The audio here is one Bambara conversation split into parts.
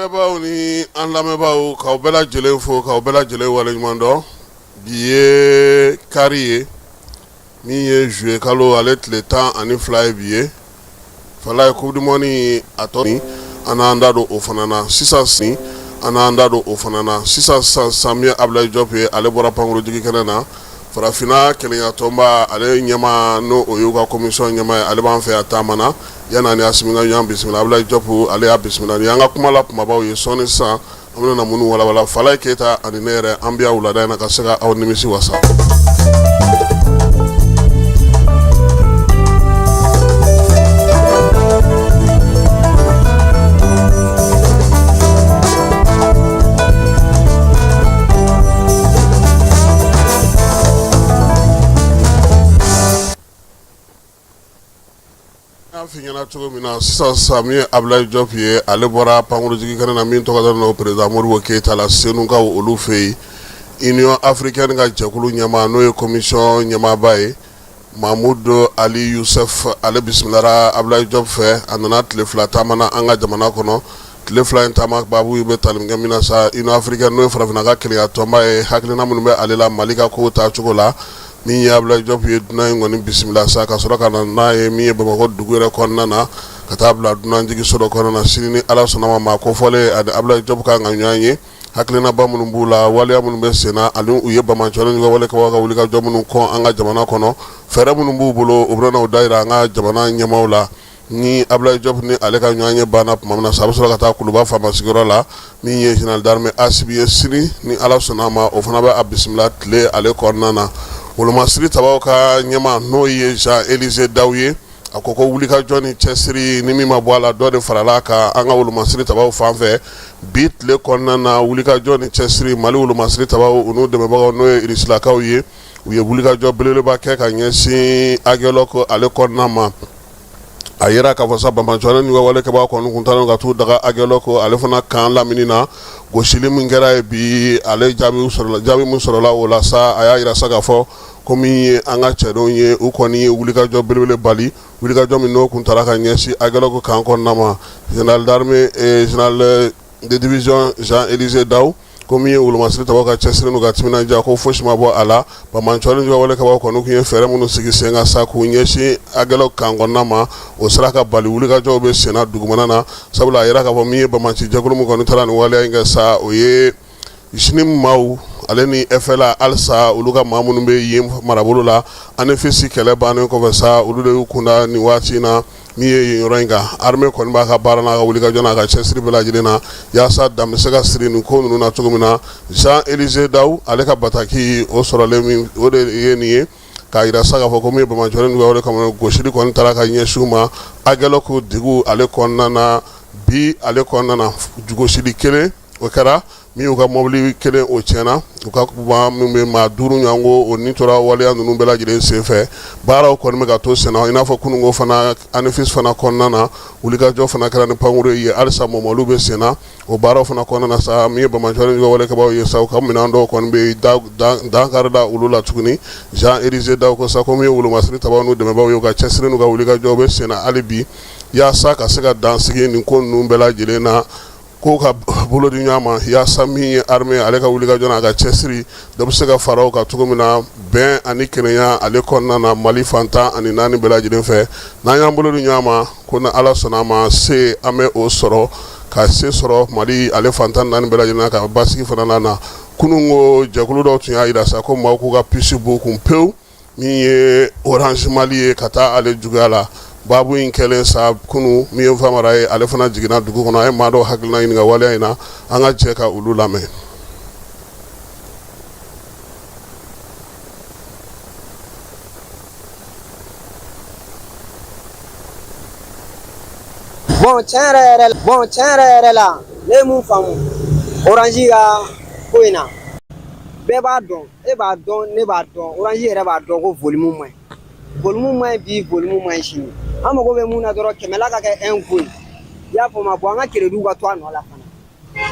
filɛbaaw ni an lamɛnbaaw k'aw bɛɛ lajɛlen fo k'aw bɛɛ lajɛlen waleɲuman dɔn. Bi ye kari ye min ye juillet kalo ale tile 12 ye bi ye. Fala ye coupe du monde a tɔ ni an n'an da don o fana na sisan an n'an da don o fana na sisan Samiɛ Abulayi Jɔp ye ale bɔra pankuru jigi kɛnɛ na. Farafina kelenyatɔnba ale ɲɛma n'o o y'u ka commission ɲɛma ye ale b'an fɛ yan taama na yan'an ya Asimi ka ɲɔgɔn bisimila Abulayi Jɔp ale y'a bisimila ni an ka kuma la kumabaw ye sɔɔni sisan an bɛna minnu walawala Fala ye Keyita ani ne yɛrɛ an bɛ yan wulada in na ka se ka aw nimisi wasa. Fiɲɛna cogo min na sisan Samiɛ Abulayi Jɔp ye ale bɔra pankuru jigi kɛnɛ na min tɔgɔ dalen don président Modibo Keyita la Senukaw olu fɛ yen Union africaine ka jɛkulu ɲɛma n'o ye commission ɲɛmaaba ye Mahmoud Ali Youssef ale bisimilara Abulayi Jɔp fɛ a nana tile 2 taama na an ka jamana kɔnɔ tile 2 in taama baabu bɛ tali min kɛ min na sa Union africaine n'o ye farafina ka kelenyatɔnba ye hakilina minnu bɛ ale la Mali ka kow taa cogo la min ye Abulayi Jɔp ye dunan in kɔni bisimila sa ka sɔrɔ ka na n'a ye min ye Bamakɔ dugu yɛrɛ kɔnɔna na ka taa bila dunan jigiso dɔ kɔnɔna na sini ni Ala sɔnna ma kofɔlen ani Abulayi Jɔp kan ka ɲɔgɔn ye hakilinaba minnu b'u la waleya minnu bɛ sen na ani u ye Bamacɔni ka wale kɛbagaw ka wulikajɔ minnu kɔn an ka jamana kɔnɔ fɛɛrɛ minnu b'u bolo u bɛna o dayira an ka jamana ɲɛmaaw la ni Abulayi Jɔp ni ale ka ɲɔgɔn ye banna tuma min na sa a bɛ sɔrɔ ka taa Kuluba faama sigiyɔrɔ la min ye général d'armée Asibi ye sini ni Ala sɔnna ma o fana bɛ a bisimila tile ale kɔnɔna na. Wolomasiri tabaw ka ɲɛma n'o ye Jean-Élisée Daw ye a ko ko wulikajɔ ni cɛsiri ni min ma bɔ a la dɔ de farala kan an ka wolomasiri tabaw fan fɛ bi tile kɔnɔna na wulikajɔ ni cɛsiri Mali wolomasiri tabaw u n'u dɛmɛbagaw n'o ye Irisilakaw ye u ye wulikajɔ belebeleba kɛ ka ɲɛsin Agɛlɔk ale kɔnɔna ma a yera k'a fɔ sa Bamacɔni ni ka wale kɛbagaw kɔni kun taara ka t'u daga Agɛlɔk ale fana kan lamini na gosili min kɛra ye bi ale jaabi min sɔrɔla o la sa a y'a yira sa k'a fɔ komi ye an ka cɛdenw ye u kɔni ye wulikajɔ belebele bali wulikajɔ min n'o kun taara ka ɲɛsin Agɛlɔk kan kɔnɔna ma général d'armée général de division Jean-Élisée Daw komi ye wolomasiri tabaw ka cɛsiri n'u ka timinanja ko fosi ma bɔ a la Bamacɔni ka wale kɛbagaw kɔni kun ye fɛɛrɛ minnu sigi sen kan sa k'u ɲɛsin Agɛlɔk kan kɔnɔna ma o sira ka bali wulikajɔw bɛ senna dugumana na sabula a yera k'a fɔ min ye Bamaci jɛkulu min kɔni taara nin waleya in kɛ sa o ye Isini maaw ale ni FLA halisa olu ka maa minnu bɛ yen marabolo la ani fisi kɛlɛ bannen kɔfɛ sa olu de y'u kunda nin waati in na min ye yen yɔrɔ in kan armée kɔni b'a ka baara n'a ka wulikajɔ n'a ka cɛsiri bɛɛ lajɛlen na yaasa dan bɛ se ka siri nin ko ninnu na cogo min na Jean-Élisée Daw ale ka bataki o sɔrɔlen min o de ye nin ye k'a yira sa k'a fɔ ko min ye Bamacɔni o de kama gosili kɔni taara ka ɲɛsin u ma Agɛlɔk digu ale kɔnɔna na bi ale kɔnɔna na gosili kelen o kɛra min y'u ka mobili kelen o tiɲɛna u ka kuma min bɛ maa 5 ɲɔgɔn ko o ni tora waleya ninnu bɛɛ lajɛlen senfɛ baaraw kɔni bɛ ka to sen na i n'a fɔ kununko fana anifis fana kɔnɔna na wulikajɔ fana kɛra ni pankuru ye halisa mɔmɔliw bɛ sen na o baaraw fana kɔnɔna na sa min ye Bamacɔni ka wale kɛbagaw ye sa u ka minɛn dɔw kɔni bɛ dankarida olu la tuguni Jean-Élisée Daw ko sa komi ye wolomasiri tabaw n'u dɛmɛbagaw ye u ka cɛsiri n'u ka wulikajɔw bɛ sen na hali bi yaasa ka se ka dansigi nin ko ninnu bɛɛ lajɛlen na ko ka bolo di ɲɔgɔn ma yaasa min ye armée ale ka wulikajɔ n'a ka cɛsiri dɔ bɛ se ka fara o kan cogo min na bɛn ani kelenya ale kɔnɔna na Mali fantan ani 4 bɛɛ lajɛlen fɛ n'an y'an bolo di ɲɔgɔn ma ko ni Ala sɔnna a ma se an bɛ o sɔrɔ ka se sɔrɔ Mali ale fantan 4 bɛɛ lajɛlen na ka basigi fana na kununko jɛkulu dɔw tun y'a yira sa ko maaw k'u ka puce b'u kun pewu min ye Orange Mali ye ka taa ale juguya la baabu in kɛlen sa kunu min ye Famara ye ale fana jiginna dugu kɔnɔ a ye maa dɔw hakilina ɲini ka waleya in na an ka jɛ ka olu lamɛn. Bon tiɲɛ yɛrɛ la ne ye mun faamu Orange ka ko in na bɛɛ b'a dɔn e b'a dɔn ne b'a dɔn Orange yɛrɛ b'a dɔn ko volume man ɲi bi volume man ɲi sini an mago bɛ mun na dɔrɔn kɛmɛla ka kɛ 1 ko ye i y'a faamu bon an ka crédit ka to a nɔ la fana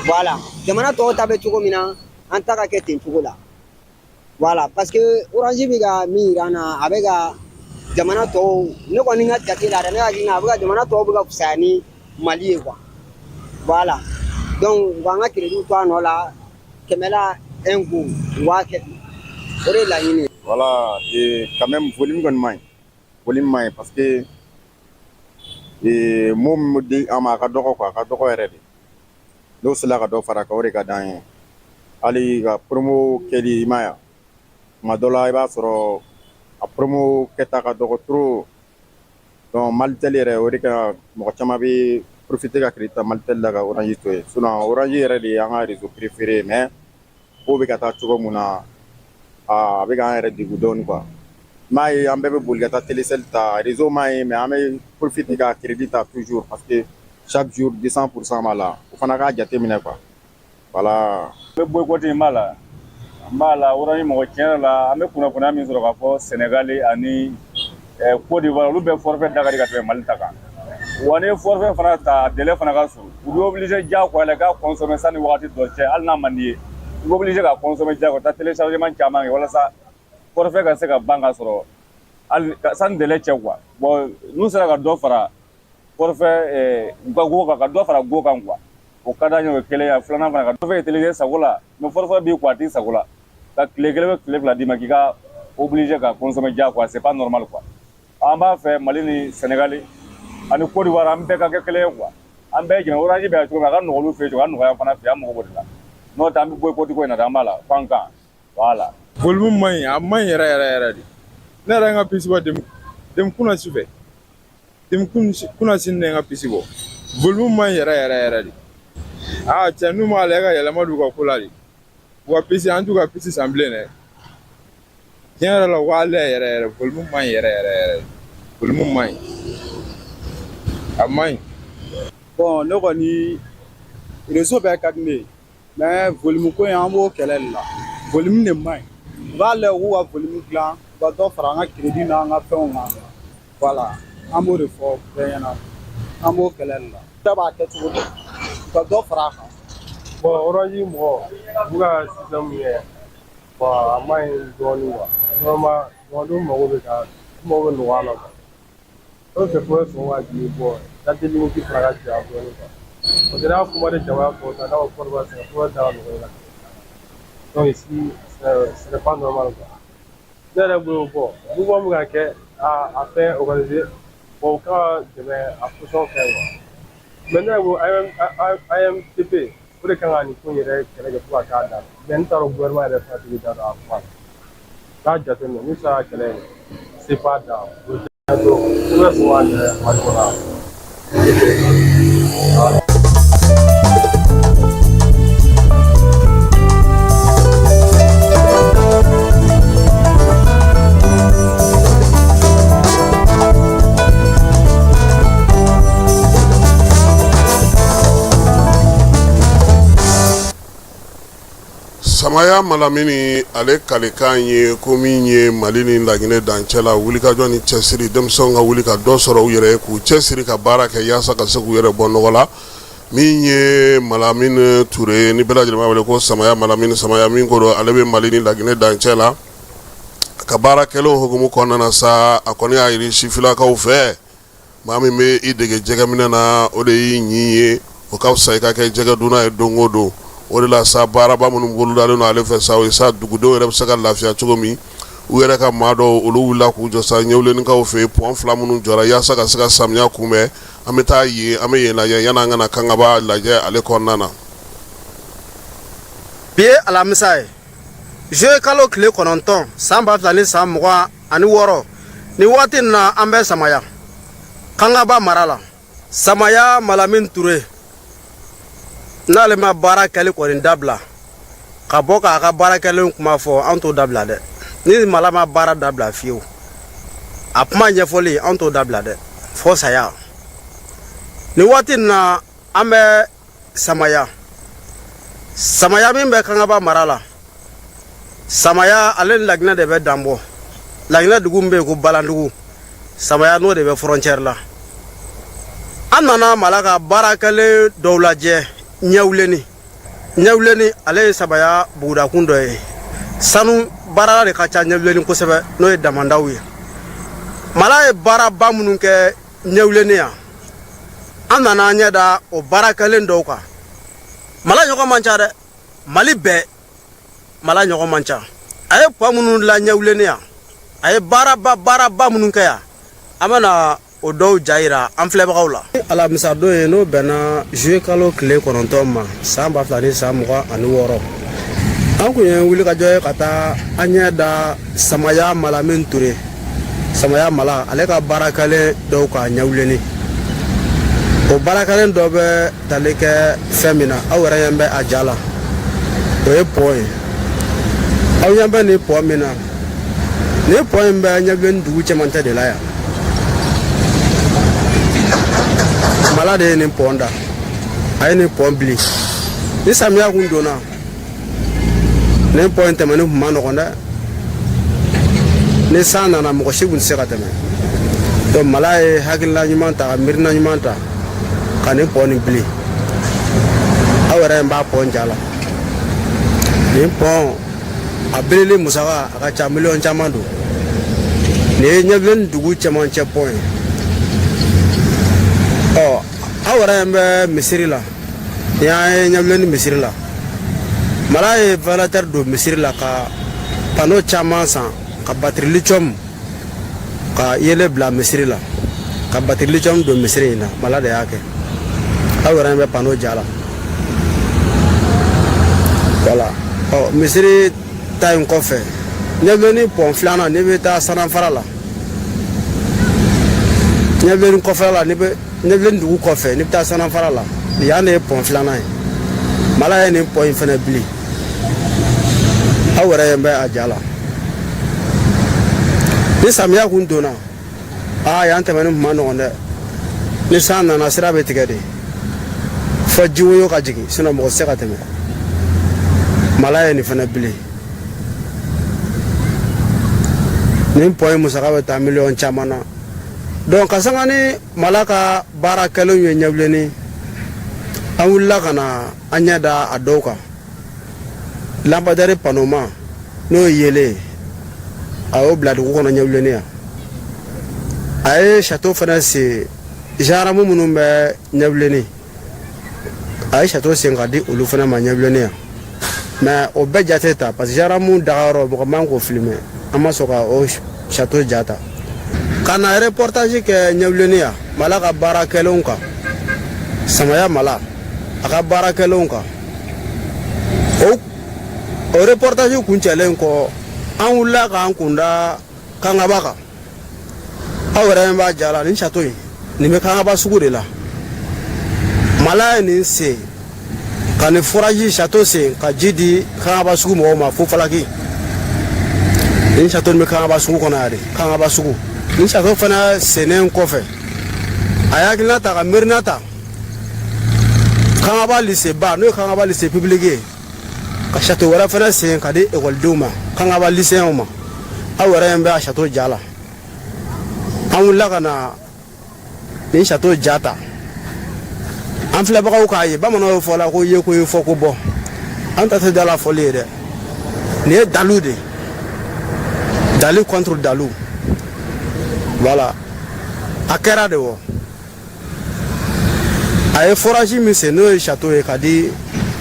voilà jamana tɔw ta bɛ cogo min na an ta ka kɛ ten cogo la voilà parce que Orange bɛ ka min yira an na a bɛ ka jamana tɔw ne kɔni ka jate la dɛ ne hakili la a bɛ ka jamana tɔw bɛ ka fisaya ni Mali ye quoi voilà Donc on va créer tout en là kemela un goût waket ore la yini Voilà, et quand même volume parce que mom di ama ka dogo quoi ka dogo yɛrɛ de n'o sela ka dɔ fara ka o de ka d'an ye hali ka promo kɛli i ma ya tuma dɔ la i b'a sɔrɔ a promo kɛta ka dɔgɔ trop donc Malitel yɛrɛ o de ka mɔgɔ caman bɛ profiter ka crédit ta Malitel la ka Orange to ye sinon Orange yɛrɛ de y'an ka réseau préféré mais ko bɛ ka taa cogo mun na a bɛ k'an yɛrɛ degun dɔɔni quoi m'a ye an bɛɛ bɛ boli ka taa télécell ta réseau m'a ye mais an bɛ profiter ka crédit ta toujours parce que chaque jour 200% b'a la o fana k'a jateminɛ quoi voilà. N bɛ boycott in b'a la Orange mɔgɔ tiɲɛ la an bɛ kunnafoniya min sɔrɔ k'a fɔ Sénégal ani Côte d'Ivoire olu bɛ forfait da ka di ka tɛmɛ Mali ta kan wa ni forfait fana ta délai fana ka surun u bɛ obligé diyagoya la k'a consommer sanni wagati dɔ cɛ hali n'a man di ye u bɛ obligé ka consommer diyagoya taa téléchargement caman kɛ walasa forfait ka se ka ban ka sɔrɔ hali sanni délai cɛ quoi bon n'u sera ka dɔ fara forfait u ka go kan ka dɔ fara go kan quoi o ka d'an ye o ye kelen ye filanan fana ka forfait utiliser sago la mais forfait b'i kun a t'i sago la ka tile kelen bɛ tile fila d'i ma k'i ka obligé ka consommer diyagoya c'est pas normal quoi an b'a fɛ Mali ni Sénégal ani Côte d'Ivoire an bɛɛ ka kɛ kelen ye quoi an bɛɛ jɛn Orange bɛ yan cogo min a ka nɔgɔ olu fɛ yen cogo a nɔgɔya fana fɛ an mago b'o de la n'o tɛ an bɛ boycott ko in na dɛ an b'a la fan kan voilà. Volume man ɲi a man ɲi yɛrɛ de ne yɛrɛ ye n ka pisi bɔ dem kunna su fɛ dem kunna sini ne ye n ka pisi bɔ volume man ɲi yɛrɛ de cɛ n'u m'a la e ka yɛlɛma d'u ka ko la de u ka pisi an t'u ka pisi san bilen dɛ tiɲɛ yɛrɛ la u k'a layɛ yɛrɛ volume man ɲi yɛrɛ volume man ɲi a man ɲi. Bon ne kɔni réseau bɛɛ ka di ne ye mais volume ko in an b'o kɛlɛ de la volume de man ɲi u b'a layɛ u k'u ka volume dilan u ka dɔ fara an ka crédit n'an ka fɛnw kan voilà an b'o de fɔ bɛɛ ɲɛna an b'o kɛlɛ de la bɛɛ b'a kɛ cogo di u ka dɔ fara a kan. Bon Orange mɔgɔ u ka système ye bon a man ɲi dɔɔni quoi vraiment mɔgɔdenw mago bɛ nɔgɔya la quoi o c'est pour sɔn ka jigin bon date limite fana ka jigin a dɔɔni quoi parce que n'a kuma de jamana fɔ ta n'a ko kɔrɔba sɛnɛ fo ka taa nɔgɔya la donc ici c'est pas normal quoi ne yɛrɛ bolo bon mouvement bɛ ka kɛ a fɛn organiser bon u ka dɛmɛ a position fɛ quoi mais ne yɛrɛ bolo AMTP o de kan ka nin ko in yɛrɛ kɛlɛ kɛ fo ka taa da mais n t'a dɔn gouvernement yɛrɛ fana tigi da don a kuma la k'a jateminɛ n'u sera ka kɛlɛ c'est pas da o tɛ don u bɛ sɔn ka yɛrɛ a jɔ la. Samaya Malamini ale kalekan ye ko min ye Mali ni Laginɛ dancɛla wulikajɔ ni cɛsiri denmisɛnw ka wuli ka dɔ sɔrɔ u yɛrɛ ye k'u cɛsiri ka baara kɛ yaasa ka se k'u yɛrɛ bɔ nɔgɔ la min ye Malamini Ture ni bɛɛ lajɛlen b'a wele ko Samaya Malamini Samaya min ko don ale bɛ Mali ni Laginɛ dancɛla ka baara kɛlenw hukumu kɔnɔna na sa a kɔni y'a yiri sifilakaw fɛ maa min bɛ i dege jɛgɛminɛ na o de y'i ɲi ye o ka fisa i ka kɛ jɛgɛ dunna ye don o don o de la sa baaraba minnu bolodalen no ale fɛ sa o ye sa dugudenw yɛrɛ bɛ se ka lafiya cogo min u yɛrɛ ka maa dɔw olu wulila k'u jɔ sa ɲɛwlenikaw fɛ yen pɔn fila minnu jɔra yaasa ka se ka samiya kunbɛn an bɛ taa yen an bɛ yen lajɛ yan'an ka na kangaba lajɛ ale kɔnɔna na. bi ye alamisa ye juye kalo tile 9 san 2026 ni waati in na an bɛ Samaya kangaba mara la Samaya Malamini Ture n'ale ma baara kɛli kɔni dabila ka bɔ k'a ka baara kɛlen kuma fɔ an t'o dabila dɛ ni Mala ma baara dabila fiyewu a kuma ɲɛfɔli an t'o dabila dɛ fɔ saya ni waati in na an bɛ Samaya min bɛ kangaba mara la Samaya ale ni Laginɛ de bɛ danbɔ Laginɛ dugu min bɛ yen ko Balandugu Samaya n'o de bɛ frontière la an nana Mala ka baara kɛlen dɔw lajɛ ɲɛwuleni ale ye Samaya bugudakun dɔ ye sanu baara de ka ca ɲɛwuleni kosɛbɛ n'o ye damandaw ye Mala ye baaraba minnu kɛ ɲɛwuleni yan an nana ɲɛ da o baara kɛlen dɔw kan mala ɲɔgɔn man ca dɛ mali bɛɛ mala ɲɔgɔn man ca a ye poids minnu la ɲɛwuleni yan a ye baaraba minnu kɛ yan an bɛna o dɔw ja yira an filɛbagaw la alamisa don ye n'o bɛnna juillet kalo tile 9 ma san 2026 an kun ye wulikajɔ ye ka taa an ɲɛ da Samaya Malamin Ture Samaya Mala ale ka baarakɛlen dɔw ka ɲɛwuleni o baarakɛlen dɔ bɛ tali kɛ fɛn min na aw yɛrɛ ɲɛ bɛ a ja la o ye pɔ ye aw ɲɛ bɛ nin pɔ min na nin pɔ in bɛ ɲɛwuleni dugu cɛmancɛ de la yan Mala de ye nin pɔ da a ye nin pɔ bili ni samiya kun donna nin pɔ in tɛmɛni kun ma nɔgɔn dɛ ni san nana mɔgɔ si kun tɛ se ka tɛmɛ donc Mala ye hakilina ɲuman ta ka miirina ɲuman ta ka nin pɔ nin bili aw yɛrɛ b'a pɔ ja la nin pɔ a bilili musaka a ka ca miliyɔn caman don nin ye ɲɛwuleni dugu cɛmancɛ pɔ ye aw yɛrɛ bɛ misiri la ni an ye ɲɛwuleni misiri la Mala ye valateur don misiri la ka panneau caman san ka batterie lithium ka yele bila misiri la ka batterie lithium don misiri in na Mala de y'a kɛ aw yɛrɛ bɛ panneau ja la voilà misiri ta in kɔfɛ ɲɛwuleni pɔn filanan n'i bɛ taa sanafara la ɲɛwuleni kɔfɛ la ɲɛwuleni dugu kɔfɛ n'i bɛ taa sanafara la yan de ye pɔn filanan ye Mala ye nin pɔn in fana bili aw yɛrɛ bɛ a ja la ni samiya kun donna yan tɛmɛni kun ma nɔgɔn dɛ ni san nana sira bɛ tigɛ de fɔ jiwoyo ka jigin sinon mɔgɔ tɛ se ka tɛmɛ Mala ye nin fana bili nin pɔ in musaka bɛ taa miliyɔn caman na donc ka sanga ni Mala ka baarakɛlenw ye ɲɛwuleni an wulila ka na an ɲɛ da a dɔw kan lampadaire panneau n'o ye yele a y'o bila dugu kɔnɔ ɲɛwuleni yan a ye château fana sen gendarme minnu bɛ ɲɛwuleni a ye château sen ka di olu fana ma ɲɛwuleni yan mais o bɛɛ jate ta parce que gendarme dagayɔrɔ mɔgɔ man k'o filmer an ma sɔn ka o château jata ka na reportage kɛ ɲɛwuleni yan Mala ka baarakɛlenw kan Samaya Mala a ka baarakɛlenw kan o reportage kuncɛlen kɔ an wulila k'an kunda Kangaba kan aw yɛrɛ b'a ja la nin château in nin bɛ Kangaba sugu de la Mala ye nin sen ka nin forage château sen ka ji di Kangaba sugu mɔgɔw ma fo Falaki nin château nin bɛ Kangaba sugu kɔnɔ yan de Kangaba sugu nin château fana sennen kɔfɛ a ye hakilina ta ka miirina ta Kangaba lycée ba n'o ye Kangaba lycée public ye ka château wɛrɛ fana sen ka di ekɔlidenw ma Kangaba lycéens ma aw yɛrɛ bɛ a château ja la an wulila ka na nin château ja ta an filɛbagaw k'a ye bamananw fɔ la ko ye ko ye fɔ ko bɔ an ta tɛ da la fɔli ye dɛ nin ye dalu de dali contre dalu voilà a kɛra de wɔ a ye forage min sen n'o ye château ye ka di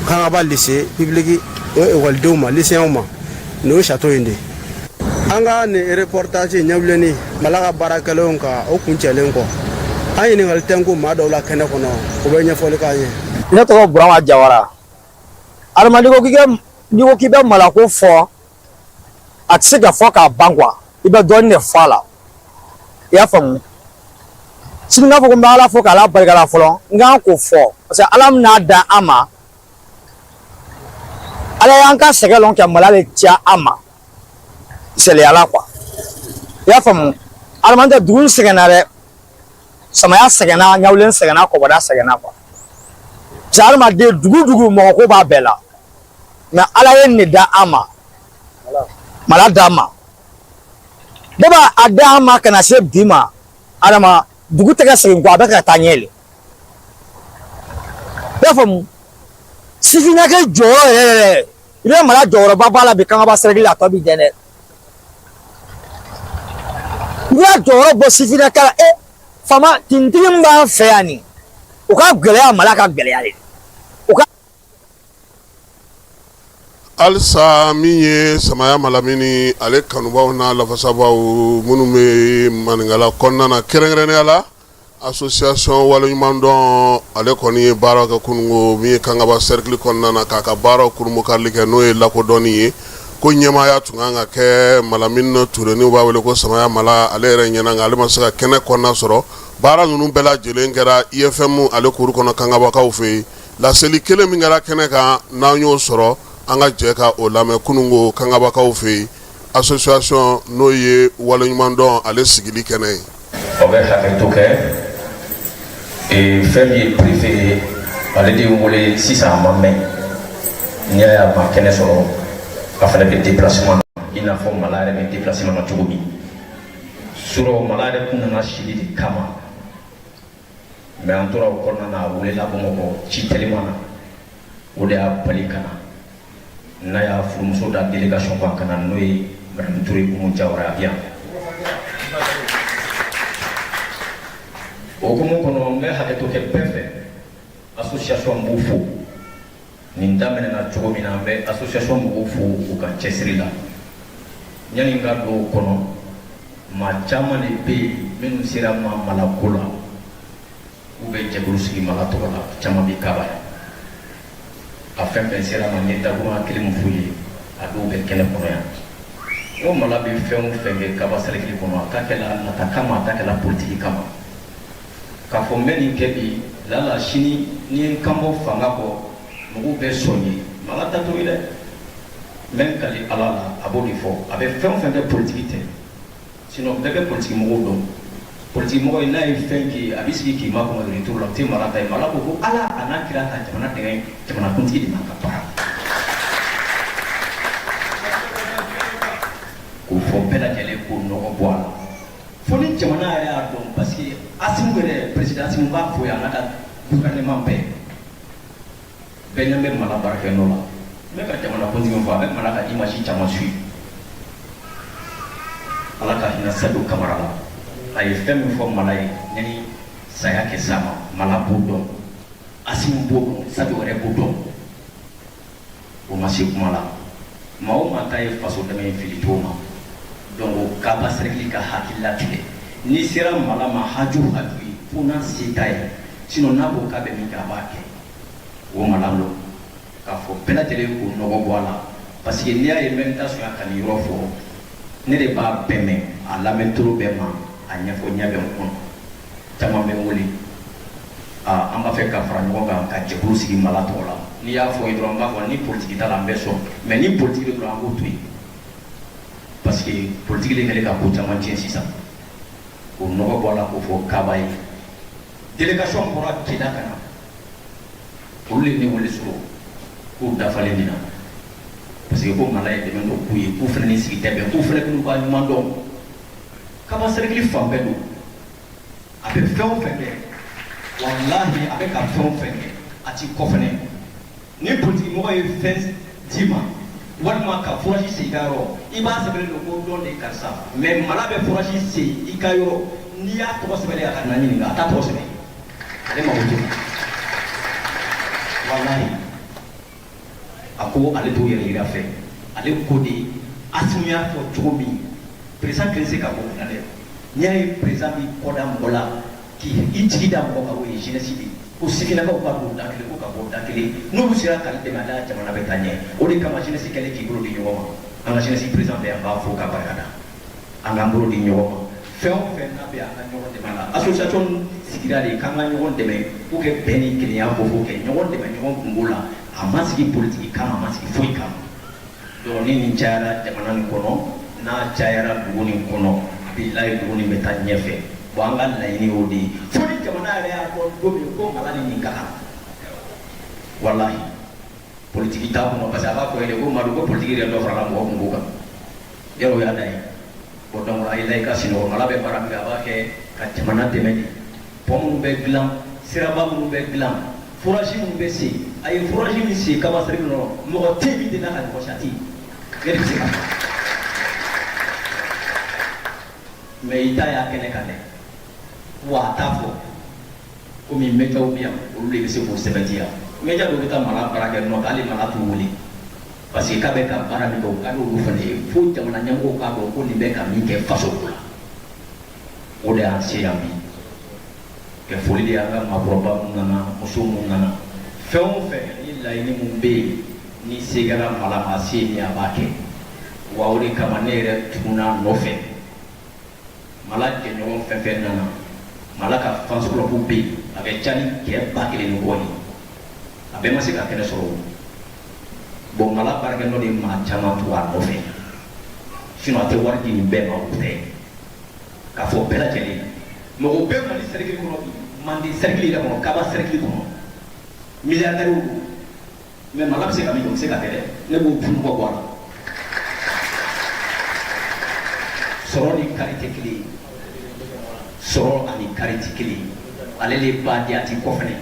Kangaba lycée public o ekɔlidenw ma lycéens ma n'o ye château in de an ka nin reportage ɲɛwuleni Mala ka baarakɛlenw kan o kuncɛlen kɔ an ɲininkali tɛ n ko maa dɔw la kɛnɛ kɔnɔ o bɛ ɲɛfɔli k'an ye ne tɔgɔ Burama Jawara adamaden n'i ko k'i bɛ Mala ko fɔ a tɛ se ka fɔ k'a ban quoi i bɛ dɔɔnin de fɔ a la i y'a faamu sini n'a fɔ ko n bɛ Ala fo k'Ala barika la fɔlɔ n kan k'o fɔ parce que Ala n'a da an ma Ala y'an ka sɛgɛn lɔn kɛ Mala le diya an ma seliyala quoi i y'a faamu adamaden dugu sɛgɛnna dɛ Samaya sɛgɛnna ɲɛwuleni sɛgɛnna kɔbɔda sɛgɛnna quoi parce que adamaden dugu mɔgɔ ko b'a bɛɛ la mais Ala ye nin da an ma Mala da an ma ne b'a da an ma ka na se bi ma adama dugu tɛ ka segin kɔ a bɛ ka taa ɲɛ le i y'a faamu sifinnaka jɔyɔrɔ yɛrɛ i bɛ Mala jɔyɔrɔba b'a la bi Kangaba siraki la a tɔ b'i dɛn dɛ n'i y'a jɔyɔrɔ bɔ sifinnaka la fama tintigi min b'an fɛ yan nin o ka gɛlɛya Mala ka gɛlɛya de o ka alsa min ye samaya malamini ale kanubaw n'a lafasabaw minnu bɛ maninkala kɔnɔna na kɛrɛnkɛrɛnnenya la association waleɲuman dɔn ale kɔni ye baara kɛ kunungo min ye kangaba cercle kɔnɔna na k'a ka baaraw kurumukarili kɛ n'o ye lakodɔnni ye ko ɲɛmaaya tun kan ka kɛ Malamine Ture n'u b'a wele ko samaya mala ale yɛrɛ ɲɛna nka ale ma se ka kɛnɛ kɔnɔna sɔrɔ baara ninnu bɛɛ lajɛlen kɛra IFM ale kuru kɔnɔ kangabakaw fɛ yen laseli kelen min kɛra kɛnɛ kan n'an y'o sɔrɔ an ka jɛ ka o lamɛn kunungo kangabakaw fɛ yen association n'o ye waleɲuman dɔn ale sigili kɛnɛ ye. O bɛ hakɛto kɛ fɛn min ye préfet ale de wele sisan a ma mɛn n'i y'a ma kɛnɛ sɔrɔ a fana bɛ déplacement i n'a fɔ Mala yɛrɛ bɛ déplacement na cogo min surɔ Mala yɛrɛ kun nana sili de kama mais an tora o kɔnɔna na a welela Bamakɔ ci teliman na o de y'a bali ka na n'a y'a furumuso da délégation kan ka na n'o ye Madame Touré Umu Jawara Abiyan o hukumu kɔnɔ n bɛ hakɛto kɛ bɛɛ fɛ association b'u fo nin daminɛna cogo min na n bɛ association mɔgɔw fo u ka cɛsiri la yanni n ka don o kɔnɔ maa caman de bɛ yen minnu sera ma malako la u bɛ jɛkulu sigi Mala tɔgɔ la caman bɛ kaba a fɛn fɛn sera ma n ye dakuruɲa kelen min f'u ye a dɔw bɛ kɛnɛ kɔnɔ yan n ko Mala bɛ fɛn o fɛn kɛ kaba selekili kɔnɔ a ta kɛla nata kama a ta kɛla politiki kama k'a fɔ n bɛ nin kɛ bi lala sini ni ye n kan bɔ fanga kɔ mɔgɔw bɛ sɔn ye Mala ta to ye dɛ n bɛ n kali Ala la a b'o de fɔ a bɛ fɛn o fɛn kɛ politiki tɛ sinon bɛɛ bɛ politiki mɔgɔw dɔn politiki mɔgɔ ye n'a ye fɛn kɛ a bɛ sigi k'i ma kɔnɔ retour la o tɛ Mala ta ye Mala ko ko Ala a n'a kira ka jamana dɛmɛ jamanakuntigi de ma ka baara k'o fɔ bɛɛ lajɛlen k'o nɔgɔ bɔ a la fo ni jamana yɛrɛ y'a dɔn parce que Asimu yɛrɛ président Asimu b'a fɔ yan a n'a ka gouvernement bɛɛ ɲɛ bɛ Mala baarakɛ nɔ la n bɛ ka jamanakuntigi fɔ a bɛ Mala ka image caman suit Ala ka hinɛ Sadu Kamara la a ye fɛn min fɔ Mala ye yanni saya kɛ s'a ma Mala b'o dɔn Asimu b'o dɔn Sadu yɛrɛ b'o dɔn o ma se kuma la maa o maa ta ye faso dɛmɛ in fili cogo ma donc o kaba cercle ka hakilila tigɛ n'i sera Mala ma haju ye fo n'a se t'a ye sinon n'a ko k'a bɛ min kɛ a b'a kɛ o Mala lɔ k'a fɔ bɛɛ lajɛlen k'o nɔgɔ bɔ a la parce que n'i y'a ye n bɛ n ta sɔrɔ ka nin yɔrɔ fɔ ne de b'a bɛɛ mɛn a lamɛn toro bɛɛ ma a ɲɛfɔ ɲɛ bɛ n kɔnɔ caman bɛ n wele an b'a fɛ ka fara ɲɔgɔn kan ka jɛkulu sigi Mala tɔgɔ la n'i y'a fɔ ye dɔrɔn n b'a fɔ ni politiki t'a la n bɛ sɔn mais ni politiki bɛ dɔrɔn an b'o to yen parce que politiki de kɛlen ka ko caman tiɲɛ sisan k'o nɔgɔ bɔ a la k'o fɔ kaba ye délégation bɔra Keda ka na olu de ne wele sɔrɔ k'u dafalen de na parce que ko Mala ye dɛmɛ dɔ k'u ye k'u fana ni sigi tɛ bɛn k'u fana k'u ka ɲuman dɔn kaba cercle fan bɛɛ don a bɛ fɛn o fɛn kɛ walahi a bɛ ka fɛn o fɛn kɛ a t'i kɔ fɛnɛ ni politiki mɔgɔ ye fɛn d'i ma walima ka fourage sen i ka yɔrɔ i b'a sɛbɛnlen don ko dɔn de ye karisa mais Mala bɛ fourage sen i ka yɔrɔ n'i y'a tɔgɔ sɛbɛnlen a ka na ɲininka a t'a tɔgɔ sɛbɛn ale mago t'o la walahi a ko ale t'o yɛrɛ yira fɛ ale ko de Asimu y'a fɔ cogo min président kelen se ka bɔ o la dɛ n'i y'a ye président b'i kɔda mɔgɔ la k'i jigi da mɔgɔ kan o ye jeunesse de ko sifinnakaw ka don da kelen ko ka bɔ da kelen n'olu sera k'ale dɛmɛ a la jamana bɛ taa ɲɛ o de kama jeunesse kɛlen k'i bolo di ɲɔgɔn ma an ka jeunesse président bɛ yan an b'a fo ka barika da an k'an bolo di ɲɔgɔn ma fɛn o fɛn n'a bɛ an ka ɲɔgɔn dɛmɛ a la association sigira de k'an ka ɲɔgɔn dɛmɛ pour que bɛn ni kelenya ko fo kɛ ɲɔgɔn dɛmɛ ɲɔgɔn kungo la a ma sigi politiki kama a ma sigi foyi kama donc ni nin cayara jamana nin kɔnɔ n'a cayara dugu nin kɔnɔ bilayi dugu nin bɛ taa ɲɛfɛ bon an ka laɲini y'o de ye fo ni jamana yɛrɛ y'a dɔn don min ko Mala ni nin ka kan walahi politiki t'a kɔnɔ parce que a b'a fɔ yɛrɛ ko Madu ko politiki yɛrɛ dɔ farala mɔgɔ kungo kan yarɔ o y'a da ye bon donc a yela i ka sinɔgɔ Mala bɛ baara min kɛ a b'a kɛ ka jamana dɛmɛ de pont minnu bɛ dilan siraba minnu bɛ dilan fourage minnu bɛ sen a ye fourage min sen kaba cercle kɔnɔ mɔgɔ tɛ min delila ka nin fɔ sati ne de bɛ se ka fɔ mais i ta y'a kɛnɛ kan dɛ wa a t'a fɔ komi médiaw bɛ yan olu de bɛ se k'o sɛbɛntiya média dɔw bɛ taa Mala baara kɛ nɔ hali Mala t'u wele parce que k'a bɛ ka baara min kɛ o ka d'olu fana ye fo jamana ɲɛmɔgɔw k'a dɔn ko nin bɛ ka min kɛ faso ko la o de y'an se yan bi kɛ foli de y'an ka maakɔrɔba mun nana muso mun nana fɛn o fɛn ni laɲini mun bɛ yen ni se kɛra Mala ma se ni a b'a kɛ wa o de kama ne yɛrɛ tugunna nɔfɛ Mala jɛɲɔgɔn fɛn fɛn nana Mala ka fans club bɛ yen a bɛ ca ni kɛ 1000 ni kɔ ye a bɛɛ ma se ka kɛnɛ sɔrɔ bon Mala baarakɛnɔ de maa caman tugu a nɔfɛ sinon a tɛ wari di nin bɛɛ ma o tɛ k'a fɔ bɛɛ lajɛlen mais o bɛɛ Mali cercle kɔnɔ bi Mande cercle yɛrɛ kɔnɔ Kaba cercle kɔnɔ milliardaires don mais Mala bɛ se ka min kɛ o tɛ se ka kɛ dɛ ne b'o dun bɔ a la sɔrɔ ni kari tɛ kelen ye sɔrɔ ani kari tɛ kelen ye ale de b'a di a ti kɔ fɛnɛ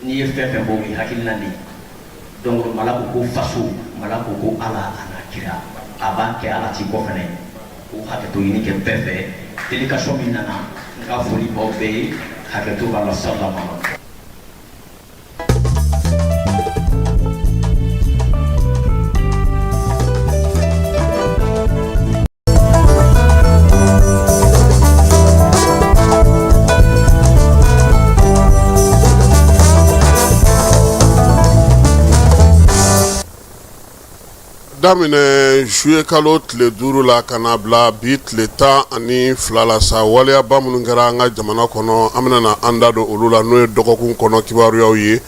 n'i ye fɛn fɛn bɔ o ye hakilina de ye donc Mala ko ko faso Mala ko ko Ala a n'a kira a b'a kɛ Ala ti kɔ fɛnɛ o hakɛto ɲini kɛ bɛɛ fɛ délégation min nana n ka foli b'aw bɛɛ ye hakɛto b'a la salama. daminɛ juillet kalo tile 5 la ka na bila bi tile 12 la sa waliyaba minnu kɛra an ka jamana kɔnɔ an bɛna an da don olu la n'o ye dɔgɔkun kɔnɔ kibaruyaw ye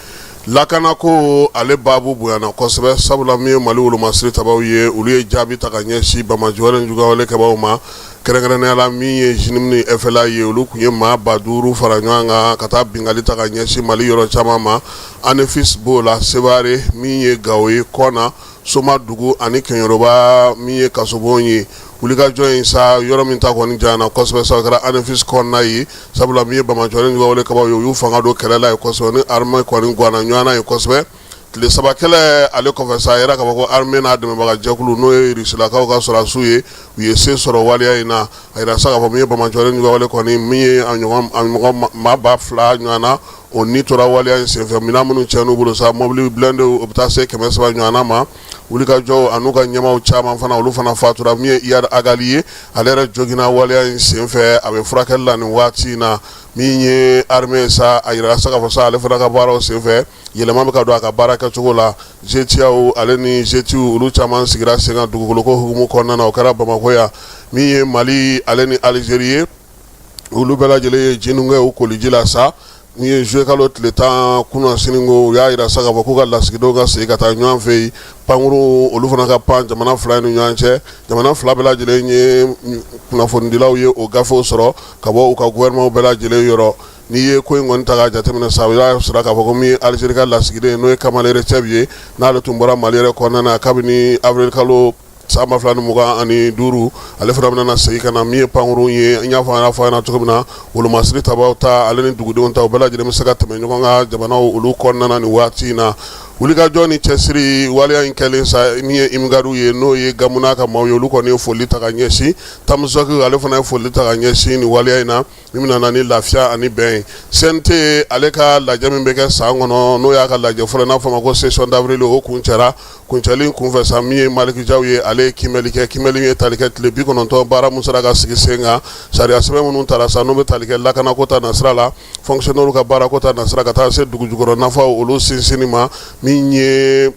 lakana ko ale baabu bonyana kosɛbɛ sabula min ye Mali wolomasiri tabaw ye olu ye jaabi ta ka ɲɛsin Bamajɔlen jugawale kɛbaw ma kɛrɛnkɛrɛnnenya la min ye JINIM ni FLA ye olu kun ye maa 5,000 fara ɲɔgɔn kan ka taa bingali ta ka ɲɛsin Mali yɔrɔ caman ma Anefis b'o la Sevare min ye Gao ye Kɔna Somadugu ani Kenyoroba min ye Kasobon ye wulikajɔ in sa yɔrɔ min ta kɔni jana kosɛbɛ sa kɛra Anefis kɔnɔna ye sabula min ye Bamajɔlen jugawale kɛbaw ye u y'u fanga don kɛlɛ la ye kosɛbɛ ni armée kɔni guwana ɲɔgɔnna ye kosɛbɛ tile 3 kɛlɛ ale kɔfɛ sa yɛrɛ k'a fɔ ko armée n'a dɛmɛbaga jɛkulu n'o ye Rusilakaw ka sɔrɔdasiw ye u ye se sɔrɔ waliya in na a yira sa k'a fɔ min ye Bamajɔlen jugawale kɔni min ye a ɲɔgɔn maa 2000 ɲɔgɔnna o ni tora waliya in senfɛ minɛn minnu cɛn'u bolo sa mobili blindé o bɛ taa se 300 ɲɔgɔnna ma wulikajɔw a n'u ka ɲɛmaaw caman fana olu fana fatura min ye Iyad Agali ye ale yɛrɛ joginna waliya in senfɛ a bɛ furakɛli la nin waati in na min ye armée sa a yira sa k'a fɔ sa ale fana ka baaraw senfɛ yɛlɛma bɛ ka don a ka baara kɛcogo la jetiyaw ale ni jetiw olu caman sigira sen kan dugukolo ko hukumu kɔnɔna na o kɛra Bamako yan min ye Mali ale ni Algérie ye olu bɛɛ lajɛlen ye jiniw kɛ o koliji la sa min ye juillet kalo tile 10 kunna sininko u y'a yira sa k'a fɔ k'u ka lasigidenw ka segin ka taa ɲɔgɔn fɛ yen pankuru olu fana ka pan jamana fila ni ɲɔgɔn cɛ jamana fila bɛɛ lajɛlen ye kunnafonidilaw ye o gafew sɔrɔ ka bɔ u ka gouvernement bɛɛ lajɛlen yɔrɔ n'i ye ko in kɔni ta k'a jateminɛ sa u y'a sɔrɔ k'a fɔ ko min ye Algérie ka lasigiden n'o ye Kamale Recep ye n'ale tun bɔra Mali yɛrɛ kɔnɔna na kabini avril kalo san 2025 ale fana bɛna segin ka na min ye pankuru ye n y'a fɔ an y'a fɔ a ɲɛna cogo min na wolomasiri tabaw ta ale ni dugudenw ta u bɛɛ lajɛlen bɛ se ka tɛmɛ ɲɔgɔn ka jamanaw olu kɔnɔna na nin waati in na wulikajɔ ni cɛsiri waliya in kɛlen sa min ye Imgariw ye n'o ye Gamu n'a ka maaw ye olu kɔni ye foli ta ka ɲɛsin Tamsɔki ale fana ye foli ta ka ɲɛsin nin waliya in na min bɛna na ni lafiya ani bɛn ye CNT ale ka lajɛ min bɛ kɛ san kɔnɔ n'o y'a ka lajɛ fɔlɔ n'a fɔ ma ko session d'avril o kuncɛra kuncɛli kunfɛ sa min ye Maliki Jaw ye ale ye kimɛli kɛ kimɛli ye tali kɛ tile 90 baara mun sera ka sigi sen kan sariya sɛbɛn minnu tara sa n'o bɛ tali kɛ lakana ko ta nasira la fonctionnaire ka baara ko ta nasira ka taa se dugu jukɔrɔ nafaw olu sinsinni ma min ye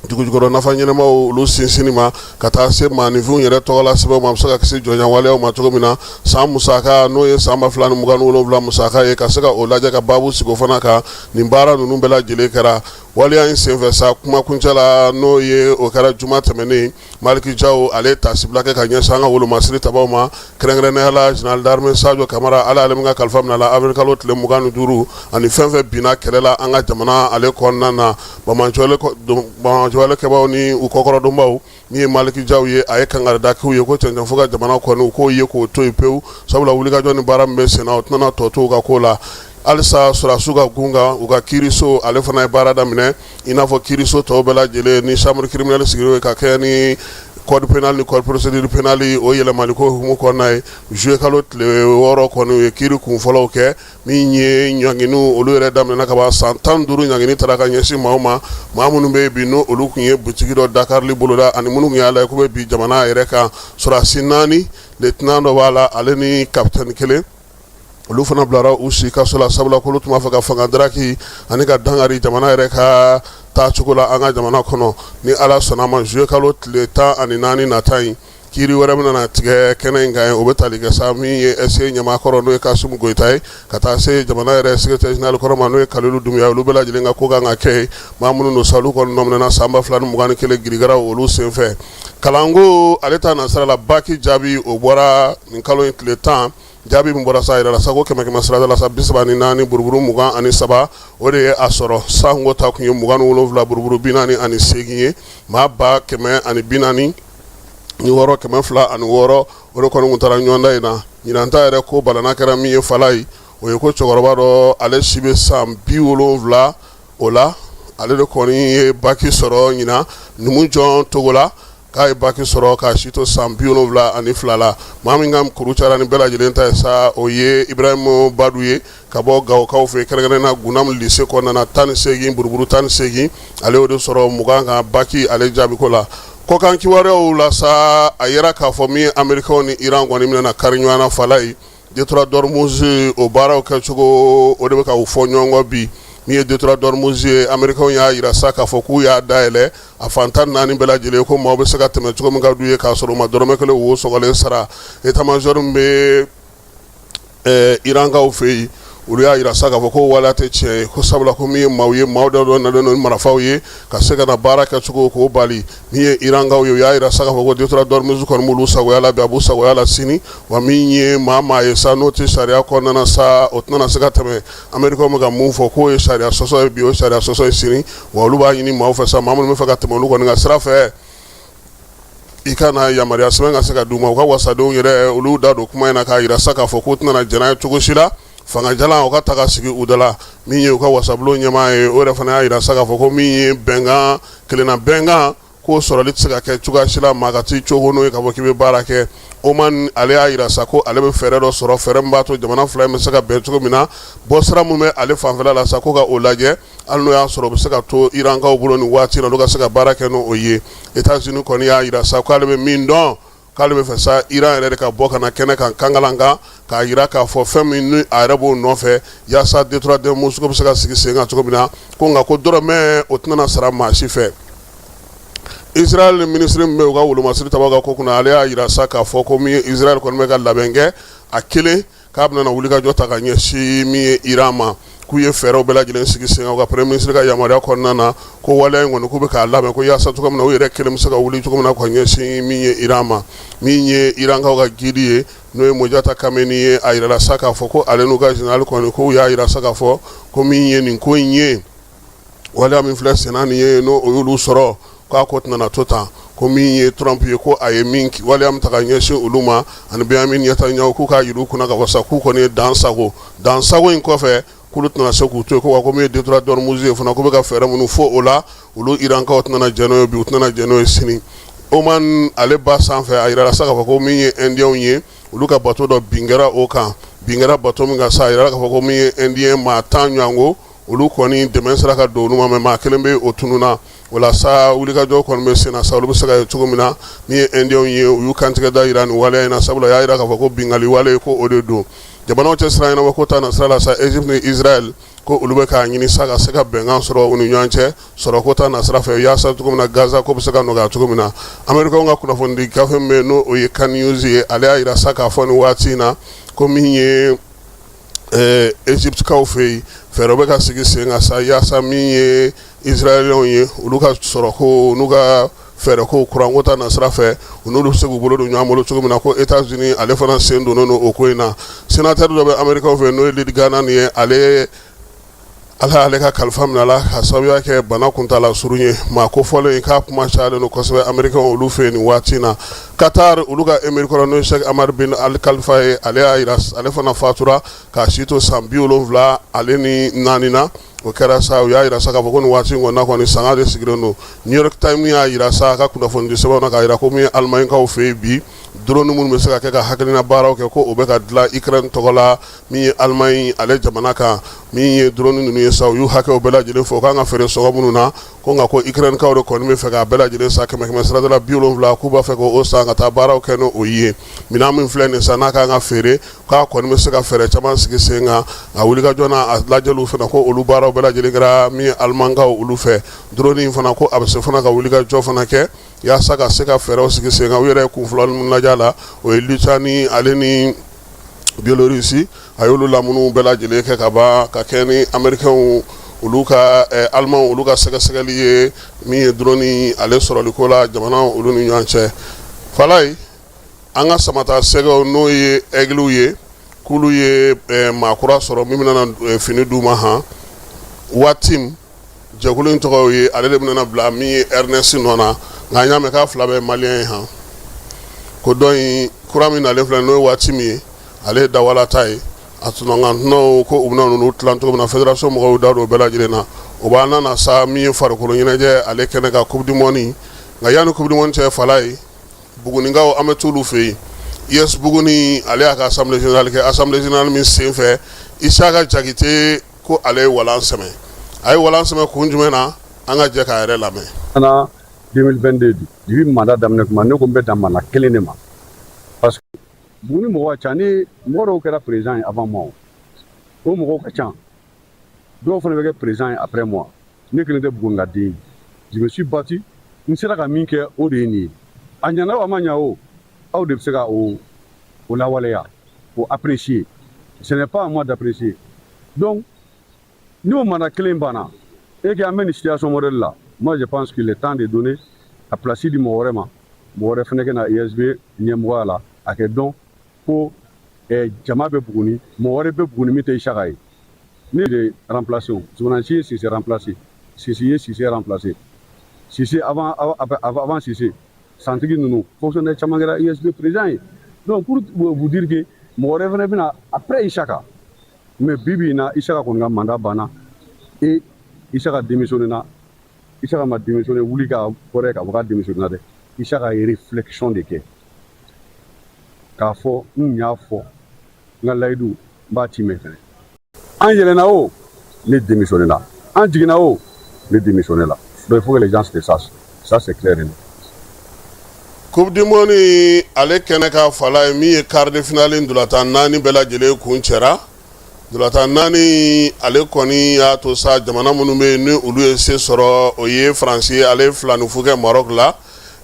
dugujukɔrɔ nafa ɲɛnɛmaw olu sinsinni ma ka taa se maanifinw yɛrɛ tɔgɔla sɛbɛnw ma a bɛ se ka kisi jɔnya waleyaw ma cogo min na san musaka n'o ye san 2027 musaka ye ka se ka o lajɛ ka baabu sigi o fana kan nin baara ninnu bɛɛ lajɛlen kɛra waliya in senfɛ sa kuma kuncɛ la n'o ye o kɛra juma tɛmɛnen Maliki Jaw ale tasibila kɛ ka ɲɛsin an ka wolomasiri tabaw ma kɛrɛnkɛrɛnnenya la général d'armée Sadio Kamara ale min ka kalifa minɛ la avril kalo tile 25 ani fɛn fɛn binna kɛlɛ la an ka jamana ale kɔnɔna na Bamajɔle kɛbaw ni u kɔkɔrɔdonbaw min ye Maliki Jaw ye a ye kangaridakiw ye ko cɛncɛn fo ka jamana kɔni u k'o ye k'o to yen pewu sabula wulikajɔ ni baara min bɛ sen na o tɛna tɔ to u ka ko la alisa sɔrɔdasiw ka gun kan u ka kiiriso ale fana ye baara daminɛ i n'a fɔ kiiriso tɔw bɛɛ lajɛlen ni chambre criminelle sigilen ka kɛ ni code pénal ni code procédure pénale o yɛlɛmali ko hukumu kɔnɔna ye juillet kalo tile 6 kɔni u ye kiiri kun fɔlɔw kɛ min ye ɲanginiw olu yɛrɛ daminɛna ka ban san 15 ɲangini tara ka ɲɛsin maaw ma maa minnu bɛ bi no olu kun ye butigi dɔ dakarili boloda ani minnu kun y'a lajɛ ko bɛ bi jamana yɛrɛ kan sɔrɔdasi 4 lieutenant dɔ b'a la ale ni capitaine 1 olu fana bilara u si kaso la sabula k'olu tun b'a fɛ ka fanga daraki ani ka dangari jamana yɛrɛ ka taa cogo la an ka jamana kɔnɔ ni ala sɔnna ma juillet kalo tile 14 nata in kiiri wɛrɛ min nana tigɛ kɛnɛ in kan o bɛ tali kɛ sa min ye ɛse ɲamakɔrɔ n'o ye Kasimu Goyita ye ka taa se jamana yɛrɛ secrétaire général kɔrɔ ma n'o ye Kalilu Dumuya olu bɛɛ lajɛlen ka ko kan ka kɛ maa minnu don sa olu kɔni nɔminɛna san 2021 girigara olu senfɛ kalanko ale ta nasira la baki jaabi o bɔra nin kalo in tile 10 jaabi min bɔra sa yɛrɛ la sago 100 sirada la sa 34 buruburu 23 o de ye a sɔrɔ sango ta kun ye 27 buruburu 48 ye maa ba 140 ni wɔɔrɔ 206 o de kɔni kun taara ɲɔgɔnda in na ɲinanta yɛrɛ ko balana kɛra min ye fala ye o ye ko cɛkɔrɔba dɔ ale si bɛ san 70 o la ale de kɔni ye baki sɔrɔ ɲina numu jɔn togo la k'a ye baki sɔrɔ k'a si to san 72 la maa min ka kuru cayara ni bɛɛ lajɛlen ta ye sa o ye Ibrahimu Badu ye ka bɔ Gawokaw fɛ kɛrɛnkɛrɛnnena Gunam lycée kɔnɔna 18 buruburu 18 ale y'o de sɔrɔ 20 kan baki ale jaabiko la kɔkan kibaruyaw la sa a yɛrɛ k'a fɔ min ye Amerikɛnw ni Iran kɔni minɛna kari ɲɔgɔn na fala ye Detroit d'Hormuz o baaraw kɛcogo o de bɛ ka u fɔ ɲɔgɔn kɔ bi min ye Detroit d'Hormuz ye Amerikɛnw y'a yira sa k'a fɔ k'u y'a dayɛlɛ a fantan 4 bɛɛ lajɛlen ko maaw bɛ se ka tɛmɛ cogo min ka d'u ye k'a sɔrɔ u ma dɔrɔmɛ kelen wo sɔgɔlen sara état-major min bɛ Irankaw fɛ yen olu y'a yira sa k'a fɔ ko waleya tɛ tiɲɛ ye ko sabula ko min ye maaw ye maaw dɔ nalen don ni marifaw ye ka se ka na baara kɛcogo k'o bali min ye Irankaw ye u y'a yira sa k'a fɔ ko Detroit d'Hormuz kɔni b'olu sagoya la bi a b'u sagoya la sini wa min ye maa ye sa n'o tɛ sariya kɔnɔna sa o tɛna se ka tɛmɛ Amerikɛnw bɛ ka mun fɔ k'o ye sariya sɔsɔ ye bi o sariya sɔsɔ ye sini wa olu b'a ɲini maaw fɛ sa maa minnu bɛ fɛ ka tɛmɛ olu kɔni ka sira fɛ i kana yamaruya sɛbɛn ka se ka d'u ma u ka wasadenw yɛrɛ olu da don kuma in na k'a yira sa k'a fɔ k'u tɛna jɛn'a ye cogo si la fangajalan o ka taga sigi u da la min ye u ka wasabulon ɲɛmaa ye o yɛrɛ fana y'a yira sa k'a fɔ ko min ye bɛnkan kelenna bɛnkan k'o sɔrɔli tɛ se ka kɛ cogoya si la maa ka t'i cogo n'o ye k'a fɔ k'i bɛ baara kɛ Oman ale y'a yira sa ko ale bɛ fɛɛrɛ dɔ sɔrɔ fɛɛrɛ min b'a to jamana fila in bɛ se ka bɛn cogo min na bɔsira min bɛ ale fanfɛla la sa ko ka o lajɛ hali n'o y'a sɔrɔ u bɛ se ka to Irankaw bolo nin waati in na olu ka se ka baara kɛ n'o ye États-Unis kɔni y'a yira sa k'ale bɛ min dɔn k'ale bɛ fɛ sa Iran yɛrɛ de ka bɔ ka na kɛnɛ kan kangalan kan k'a yira k'a fɔ fɛn min ni a yɛrɛ b'o nɔfɛ yaasa Detroit d'Hormuz ko bɛ se ka sigi sen kan cogo min na ko nka ko dɔrɔmɛ o tɛna sara maa si fɛ Israel ministre min bɛ u ka wolomasiri tabaw ka ko kunna ale y'a yira sa k'a fɔ ko min ye Israel kɔni bɛ ka labɛn kɛ a kelen k'a bɛna wulikajɔ ta ka ɲɛsin min ye Iran ma k'u ye fɛɛrɛw bɛɛ lajɛlen sigi sen kan u ka premier ministre ka yamaruya kɔnɔna na ko waleya in kɔni k'u bɛ k'a labɛn ko yaasa cogo min na u yɛrɛ kelen bɛ se ka wuli cogo min na ka ɲɛsin min ye Iran ma min ye Irankaw ka gidi ye n'o ye Mojata Kameni ye a yirala sa k'a fɔ ko ale n'u ka général kɔni k'u y'a yira sa k'a fɔ ko min ye nin ko in ye waleya min filɛ senna nin ye n'o y'olu sɔrɔ k'a ko tɛna to tan ko min ye Trump ye ko a ye min waleya min ta ka ɲɛsin olu ma ani Benjamin Netanyahu k'u k'a yir'u kunna ka fɔ sa k'u kɔni ye dansago in kɔfɛ k'olu tɛna se k'u to yen ko wa ko min ye Detroit d'Hormuz ye fana k'u bɛ ka fɛɛrɛ minnu fɔ o la olu Irankaw tɛna jɛn n'o ye bi u tɛna jɛn n'o ye sini Oman ale ba sanfɛ a yirala sa k'a fɔ ko min ye Indiyɛnw ye olu ka bato dɔ bin kɛra o kan bin kɛra bato min kan sa a yirala k'a fɔ ko min ye Indiyɛn maa 10 ɲɔgɔnko olu kɔni dɛmɛ sera ka don olu ma mɛ maa kelen bɛ o tununa wala sa wulikajɔ kɔni bɛ sen na sa olu bɛ se ka ye cogo min na min ye Indiyɛnw ye u y'u kantigɛ da yira nin waleya in na sabula y'a yira k'a fɔ ko bingali wale ko o de don jamanaw cɛ sira ɲɛnabɔ ko ta na sira la sa Egypte ni Israel ko olu bɛ k'a ɲini sa ka se ka bɛnkan sɔrɔ u ni ɲɔgɔn cɛ sɔrɔ ko ta na sira fɛ yaasa cogo min na Gaza ko bɛ se ka nɔgɔya cogo min na Amerikɛnw ka kunnafoni di gafe min bɛ yen n'o o ye Kan News ye ale y'a yira sa k'a fɔ nin waati in na ko min ye Egyptekaw fɛ yen fɛɛrɛ bɛ ka sigi sen kan sa yaasa min ye Israɛlɛnw ye olu ka sɔrɔ ko n'u ka fɛɛrɛ ko kuranko ta na sira fɛ u n'olu bɛ se k'u bolo don ɲɔgɔn bolo cogo min na ko États-Unis ale fana sen donnen don o ko in na sénateur dɔ bɛ Amerikɛnw fɛ n'o ye Lady Gana nin ye ale ka kalifa minɛ a la ka sababuya kɛ bana kuntala surun ye maa kofɔlen k'a kuma cayalen don kosɛbɛ Amerikɛnw olu fɛ nin waati in na Qatar olu ka émir kɔrɔ n'o ye Sheikh Hamad bin Al Khalifa ye ale y'a yira ale fana fatura k'a si to san 74 na o kɛra sa u y'a yira sa k'a fɔ ko nin waati in kɔnɔna kɔni sanga de sigilen don New York Times y'a yira sa ka kunnafoni di sɛbɛnw na k'a yira ko min ye Alimaɲikaw fɛ yen bi drone minnu bɛ se ka kɛ ka hakilina baaraw kɛ ko o bɛ ka dilan Ukraine tɔgɔ la min ye Alimaɲi ale jamana kan min ye drone ninnu ye sa u y'u hakɛw bɛɛ lajɛlen fɔ k'an ka feere sɔgɔ minnu na ko nka ko Ukraine kaw de kɔni bɛ fɛ k'a bɛɛ lajɛlen sa 100 sira da la 70 k'u b'a fɛ k'o san ka taa baaraw kɛ n'o ye minɛn min filɛ nin sa n'a kan ka feere k'a kɔni bɛ se ka fɛɛrɛ caman sigi sen kan a wulikajɔ n'a lajɛliw fana ko olu baaraw bɛɛ lajɛlen kɛra min ye Alimankaw olu fɛ drone in fana ko a bɛ se fana ka wulikajɔ fana kɛ yaasa ka se ka fɛɛrɛw sigi sen kan u yɛrɛ ye kunfɔlɔ min lajɛ la o ye Lituanie ale ni Biélorussie a y'olu lamunu bɛɛ lajɛlen kɛ ka ban ka kɛ ni Américains olu ka Allemands olu ka sɛgɛsɛgɛli ye min ye drone ale sɔrɔliko la jamana olu ni ɲɔgɔn cɛ Falaye an ka samata sɛgɛw n'o ye aigliw ye k'olu ye maakura sɔrɔ min bɛna fini d'u ma han Watim jɛkulu in tɔgɔ ye ale de bɛna bila min ye Ernest nɔ na nka an y'a mɛn k'a fila bɛɛ maliyɛn ye han ko dɔ in kura min nalen filɛ n'o ye Watim ye ale ye Dawala ta ye a tunɔngantinaw ko u bɛna ninnu tilan cogo min na fédération mɔgɔw da don o bɛɛ lajɛlen na o b'a nana sa min ye farikolo ɲɛnajɛ ale kɛnɛ kan coupe du monde nka yanni coupe du monde cɛ Falaye Bugunikaw an bɛ t'olu fɛ yen US Buguni ale y'a ka assemblée générale kɛ assemblée générale min senfɛ Isaka Jakite ko ale ye walan sɛmɛ a ye walan sɛmɛ kun jumɛn na an ka jɛ k'a yɛrɛ lamɛn. Ana 2022 depuis mandat daminɛ kuma ne ko n bɛ dan mandat kelen de ma parce que Buguni mɔgɔ ka ca ni mɔgɔ dɔw kɛra président ye avant moi o mɔgɔw ka ca dɔw fana bɛ kɛ président ye après moi ne kelen tɛ Buguni ka den je me suis battu n sera ka min kɛ o de ye nin ye a ɲana o a ma ɲa o aw de bɛ se ka o lawaleya o apprécier ce n'est pas à moi d'apprécier donc n'o mandat kelen banna et que an bɛ nin situation modèle la moi je pense qu'il est temps de donner a place di mɔgɔ wɛrɛ ma mɔgɔ wɛrɛ fana ka na ISB ɲɛmɔgɔya la a kɛ dɔn ko jama bɛ Buguni mɔgɔ wɛrɛ bɛ Buguni min tɛ Isaka ye ne de remplacer o Zumanasi ye Sise remplacer Sise ye Sise remplacer Sise avant Sise santigi ninnu fonctionnaire caman kɛra ISB président ye donc pour vous dire que mɔgɔ wɛrɛ fana bɛna après Isaka mais bibi in na Isaka kɔni ka mandat banna et Isaka démissionné na Isaka ma démissionné wuli ka fɔra ka fɔ ka démissionné na dɛ Isaka ye réflexion de kɛ k'a fɔ n y'a fɔ n ka layidu n b'a ci mɛn fɛnɛ an yɛlɛnna o ne démissionné la an jiginna o ne démissionné la donc il faut que les gens le sachent ça c'est clair et net. Coupe du monde ale kɛnɛ ka Falaye min ye quart de finale ndolantan 4 bɛɛ lajɛlen kun cɛra ndolantan 4 ale kɔni y'a to sa jamana minnu bɛ yen ni olu ye se sɔrɔ o ye Faransi ye ale 2 ni 0 kɛ Maroc la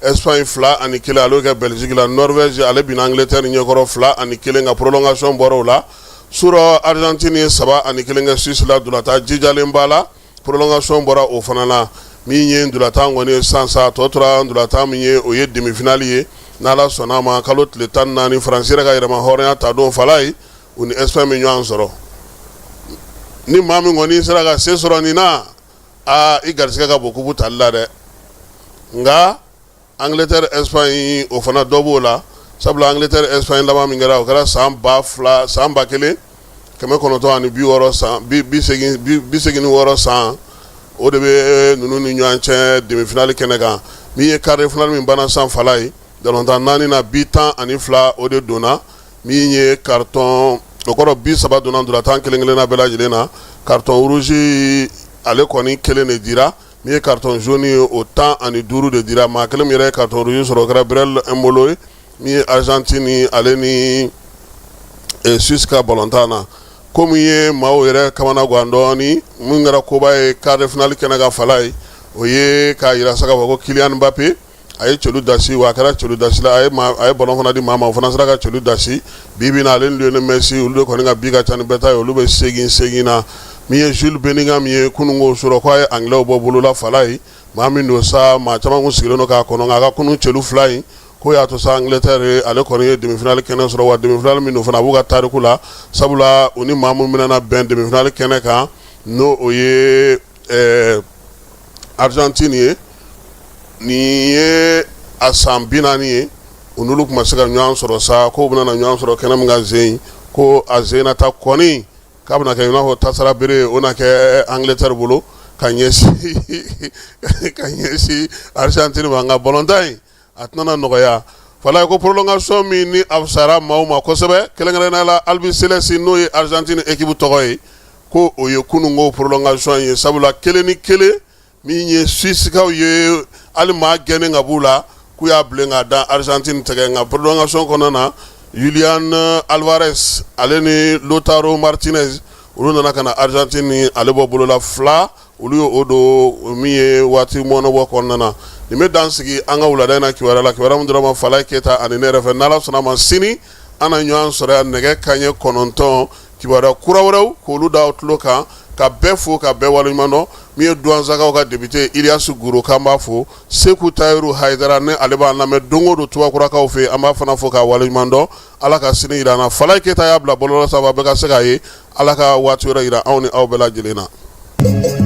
Espagne 2-1 ale y'o kɛ Belgique la Norvège ale binna Angleterre ɲɛkɔrɔ 2-1 ka prolongation bɔra o la surɔ Argentine ye 3-1 kɛ Suisse la ndolantan jijalen b'a la prolongation bɔra o fana na min ye ndolantan kɔni ye sisan sa tɔ tora ndolantan min ye o ye demi finale ye n'Ala sɔnna ma kalo tile 14 Faransi yɛrɛ ka yɛrɛma hɔrɔnya ta don Falaye u ni Espagne bɛ ɲɔgɔn sɔrɔ ni maa min kɔni sera ka se sɔrɔ nin na i garisɛgɛ ka bon kupu tali la dɛ nka Angleterre Espagne o fana dɔ b'o la sabula Angleterre Espagne laban min kɛra o kɛra san 1986 san o de bɛ ninnu ni ɲɔgɔn cɛ demi finale kɛnɛ kan min ye quart de finale min banna san Falaye ndolantan 4 na 12 o de donna min ye carton o kɔrɔ 30 donna ndolantan kelen-kelenna bɛɛ lajɛlen na carton rouge ale kɔni kelen de dira min ye carton jaune ye o 15 de dira maa kelen min yɛrɛ ye carton rouge sɔrɔ o kɛra Brel Embolo ye min ye Argentine ale ni Suisse ka balontan na komi ye maaw yɛrɛ kamana gan dɔɔni mun kɛra koba ye quart de finale kɛnɛ ka Falaye o ye k'a yira sa k'a fɔ ko Kylian Mbappé a ye celu dasi wa a kɛra celu dasi la a ye ballon fana di maa ma o fana sera ka celu dasi bi bi in na ale ni Lionel Messi olu de kɔni ka bi ka ca ni bɛɛ ta ye olu bɛ segin na min ye Jules Bellingham ye kunungo sɔrɔ k'a ye anglais bɔ bolola Falaye maa min don sa maa caman kun sigilen don k'a kɔnɔ nka a ka kunun celu 2 in ko y'a to sa Angleterre ale kɔni ye demi finale kɛnɛ sɔrɔ wa demi finale min don fana a b'u ka tariku la sabula u ni maa min bɛna bɛn demi finale kɛnɛ kan n'o o ye Argentine ye nin ye a san 40 ye u n'olu tun ma se ka ɲɔgɔn sɔrɔ sa ko u bɛna ɲɔgɔn sɔrɔ kɛnɛ min ka zen ko a zenata kɔni k'a bɛna kɛ i n'a fɔ tasara bere o na kɛ Angleterre bolo ka ɲɛsin ka ɲɛsin Argentine ma nka ballontan in a tɛna nɔgɔya fala ko prolongation min ni a fisara maaw ma kosɛbɛ kɛrɛnkɛrɛnnenya la Albi Celeste n'o ye Argentine équipe tɔgɔ ye ko o ye kunungo prolongation ye sabula 1-1 min ye Suissekaw ye hali maa gɛnnen ka b'u la k'u y'a bilen ka da Argentine tɛgɛ nka prolongation kɔnɔna na Julian Alvarez ale ni Lautaro Martinez olu nana ka na Argentine ni ale bɔ bolola 2 olu ye o don min ye waati mɔnɔbɔ kɔnɔna na nin bɛ dan sigi an ka wulada in na kibaruya la kibaruya min dira ma Falaye Keyita ani ne yɛrɛ fɛ n'Ala sɔnna ma sini an na ɲɔgɔn sɔrɔ yan nɛgɛ kanɲɛ 9 kibaruya kura wɛrɛw k'olu da aw tulo kan ka bɛɛ fo ka bɛɛ waleɲuman dɔn min ye Duwansagaw ka député Iliyasu Guro k'an b'a fo Seku Tayiru Hayidara ne ale b'an lamɛn don o don Tubakurakaw fɛ an b'a fana fo k'a waleɲuman dɔn Ala ka sini yira an na Falaye Keyita y'a bila bɔlɔlɔ sanfɛ a bɛ ka se k'a ye Ala ka waati wɛrɛ yira anw ni aw bɛɛ lajɛlen na.